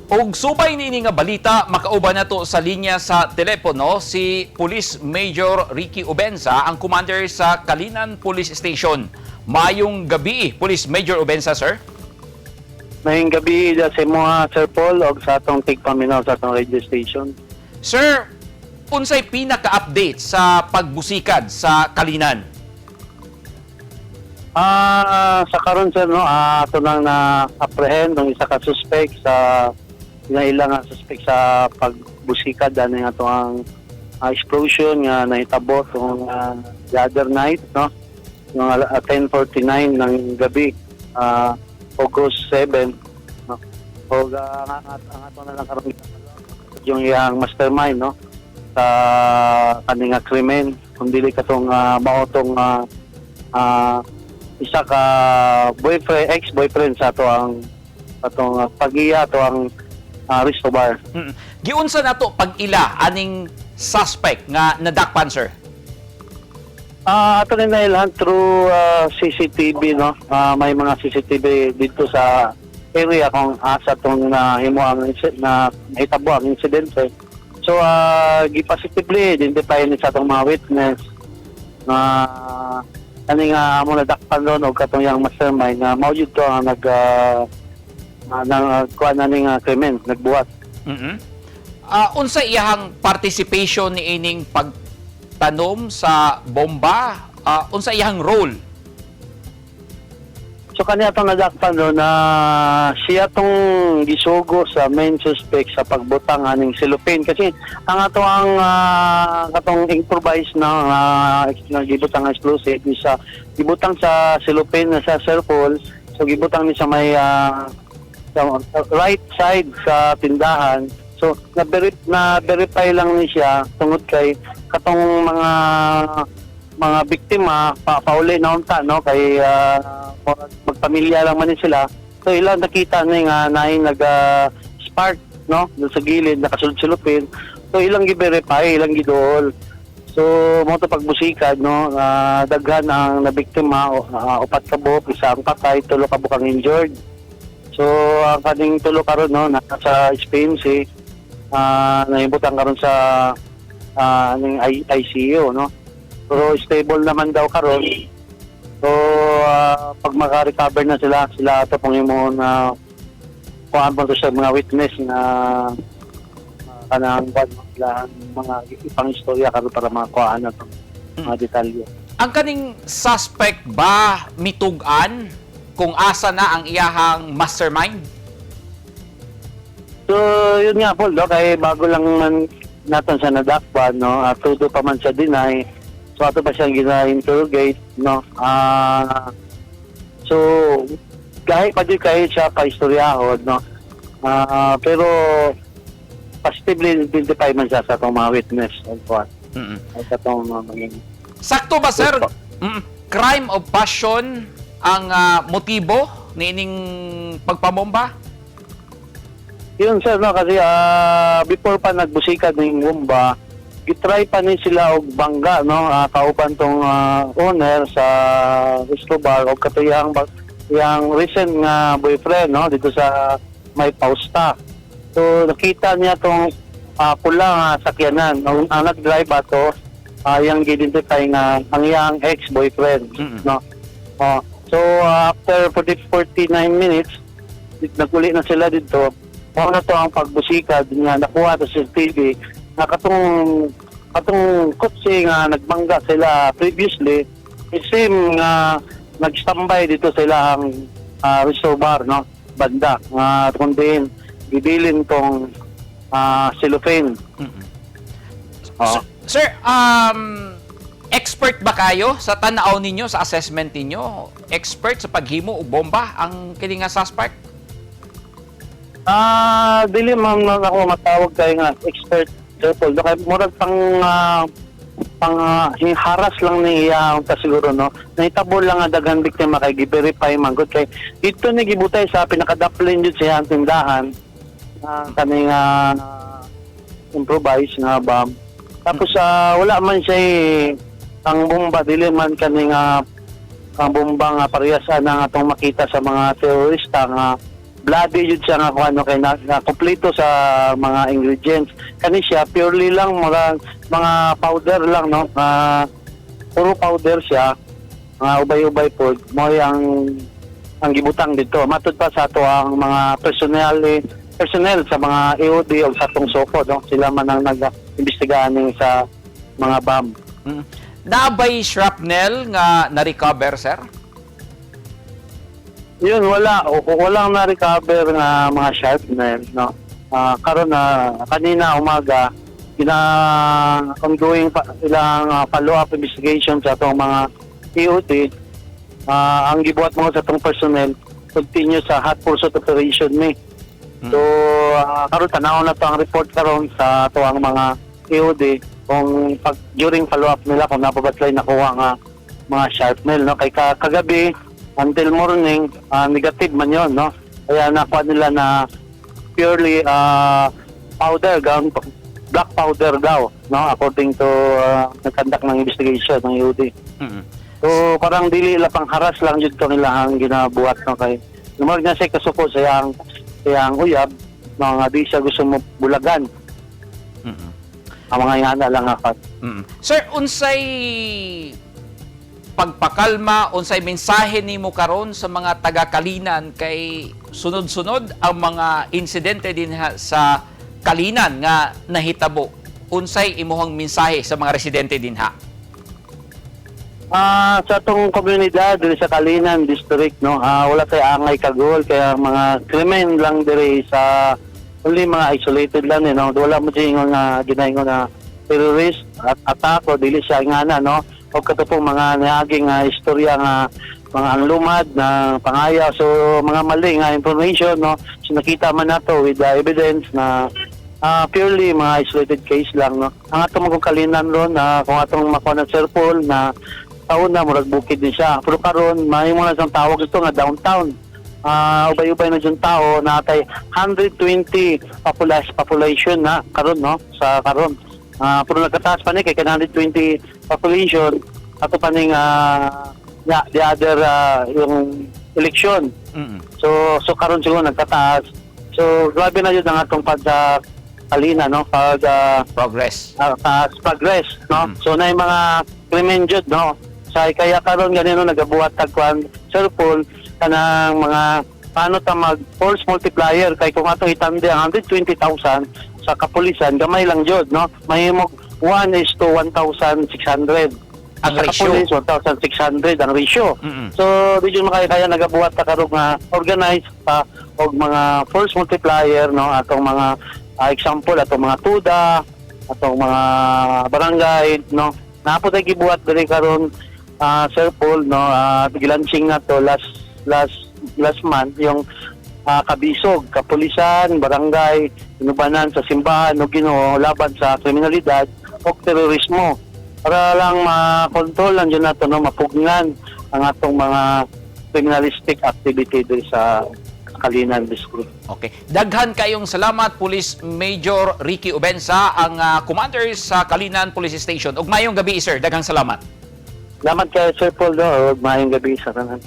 Og subay niini nga balita, makauban na to sa linya sa telepono si Police Major Ricky Obensa, ang commander sa Kalinan Police Station. Mayong gabi, Police Major Obensa, sir. Mayong gabi sa mga Sir Paul o sa atong tigpaminaw sa atong radio station. Sir, unsay pinaka-update sa pagbusikad sa Kalinan? Sa karon sir, no, ato nang na-apprehend ng isa ka suspect sa ilang suspect sa pagbusikad ani nga ang explosion nga nahitabo tong the other night, no, yung 10:49 ng gabi, August 7, no. O ang ato na lang karon yung iyang mastermind, no, sa kaning krimen kung dili katong maotong isa ka boyfriend, ex-boyfriend sa atong pag-iya to ang Resto Bar. Giunsa nato pag-ila aning suspect nga nadakpan, sir? Ato rin na ilan through CCTV, no. May mga CCTV dito sa area kung asa tong himo ang na hitabo ang insidente. So gi-positively identify ni sa atong mga witness na ani nga amo nadakpan ron og katong yang mastermind na mao jud to ang kuan ani nga krimen nagbuhat. Unsa iyang participation ni ining pagtanom sa bomba? Unsa iyang role? So kaniya itong nadakpan ron na siya tong gisugo sa main suspect sa pagbutang aning cellophane kasi ang ato ang katong improvise na gibutang explosive is gibutang sa cellophane na sa circle, so gibutang ni sa may sa right side sa tindahan. So na-verify lang ni siya tungod kay katong mga biktima pauli na unta, no, kay magpamilya lang man sila. So ilang nakita na nga naing spark, no, doon sa gilid nakasulod-sulupin. So ilang gi-verify, ilang gidool. So mo to pagbusikad, no, daghan ang nabiktima, upat ka buok, isa ang patay, tulo ka buok ang injured. So ang kaning tulo karon, no, nasa SPMC, nahibutan karon sa aning ICU, no. Pero stable naman daw karon. So pag maka-recover na sila ato pong imo na kuan mo sa mga witness na kanang mga ipang istorya karon para makuhaan na itong mga detalye. Ang kaning suspect ba mitugan kung asa na ang iyahang mastermind? So yun nga po, no, kay bago lang man natin sa nadakpan, no, todo pa man sa deny. So ato pa siyang gina-interrogate, no. So kahit pa di kayo siya pa-istoryahon, no. Pero positively identify man siya sa itong mga witness. Sa itong mga Sakto ba, sir? Crime of passion ang motibo ni ining pagpamomba? Yun sir, no, kasi before pa nagbusikad ng bomba, gitry pa ni sila og bangga, no, kauban tong owner sa Resto Bar og katuyang yang recent nga boyfriend, no, dito sa may pausta. So nakita niya tong pula nga sakyanan, ang nag-drive ato yang identify nga ang yang ex-boyfriend, no. So after 49 minutes naguli na sila dito. Kung na to ang pagbusikad nga nakuha sa CCTV na katong kotse nga nagbangga sila previously, same nga nagstambay dito sila ang Resto Bar, no, banda nga kundi gibilin tong cellophane. Sir, expert ba kayo sa tanaw ninyo, sa assessment ninyo? Expert sa paghimo og bomba ang kini nga suspect? Dili man ako matawag kay nga expert circle. Kaya murag haras lang niya unta siguro, no. Nahitabo lang nga daghang biktima kay gi-verify man gud kay dito ni gibutay sa pinakadaplin jud siya ang tindahan kaning improvise nga bomb. Tapos wala man siya ang bomba, dili man kaning ang bomba nga parehas na atong makita sa mga terorista nga bloody yun siya nga kung ano kay na kompleto sa mga ingredients. Kani siya purely lang mga powder lang, no. Puro powder siya, mga ubay-ubay po mo ang gibutang dito. Matud pa sa ato ang mga personnel sa mga EOD o sa atong SOCO, no. Sila man ang nag-imbestigahan sa mga bomb. Nabay shrapnel nga na-recover, sir? Yun, walang na-recover nga mga sharpnel, no. Karon na kanina umaga ongoing ilang follow-up investigation sa atong mga EOD. Ang gibuhat mo sa atong personnel continue sa hot pursuit operation ni. So karon tanaw na to ang report karon sa ato ang mga EOD kung during follow-up nila kung napabatlay nakuha nga mga sharpnel, no. Kay kagabi until morning negative man yon, no. Kaya nakuha nila na purely powder, black powder daw, no, according to nagkandak ng investigation ng EOD. So parang dili la pang haras lang jud to nila ang ginabuhat, no, kay lumag na siya kasuko sa yang uyab mga di siya gusto mo bulagan. Ang mga yana lang akat. Sir, unsay pagpakalma, unsay mensahe nimo karon sa mga taga-Kalinan kay sunod-sunod ang mga insidente din sa Kalinan nga nahitabo? Unsay imuhang mensahe sa mga residente din ha? Sa atong komunidad diri sa Kalinan District, no, wala tay angay kagol kaya mga krimen lang diri sa only mga isolated lang, no. Wala mo ingon nga ginaingon na terrorist at atako dili siya ingana, no. O katupong mga naging istorya nga mga anlumad na pangaya, so mga mali nga information, no. So nakita man nato with the evidence na purely mga isolated case lang, no. Ang atong mga Kalinan ron kung atong makuha na Sir Paul na taon na murag bukid din siya, pero karon may mo na sang tawag ito nga downtown. Ubay-ubay na dyan tao na tay 120 population na karon, no, sa karon. Pero nagkataas pa ni kay 120 population ato pa ning the other yung election. So karon siguro nagkataas. So grabe na yun ang atong Kalinan, no, Progress. Progress, no. So na yung mga krimen jud, no. Kaya karon ganino nagabuhat tagkuan Sir Paul kanang mga paano ta mag force multiplier kay kung atong itandi ang 120,000 sa kapulisan gamay lang jud, no. Mahimog 1:1,600 ang sa ratio. kapulis 1,600 ang ratio. So di jud makaya nagabuhat ta karon nga organized pa og mga force multiplier, no, atong mga example atong mga tuda, atong mga barangay, no. Napo tay gibuhat diri karon Sir Paul, no, gilansing na to last month yung kabisog, kapulisan, barangay, inubanan sa simbahan o Ginoo laban sa kriminalidad o terorismo. Para lang makontrol nandiyan nato, no, mapugnan ang atong mga criminalistic activity diri sa Kalinan District. Okay. Daghan kayong salamat, Police Major Ricky Ubensa, ang commander sa Kalinan Police Station. Ug mayong gabi, sir. Daghang salamat. Salamat kay Sir Paul, no, ug maayong gabi sa tanan.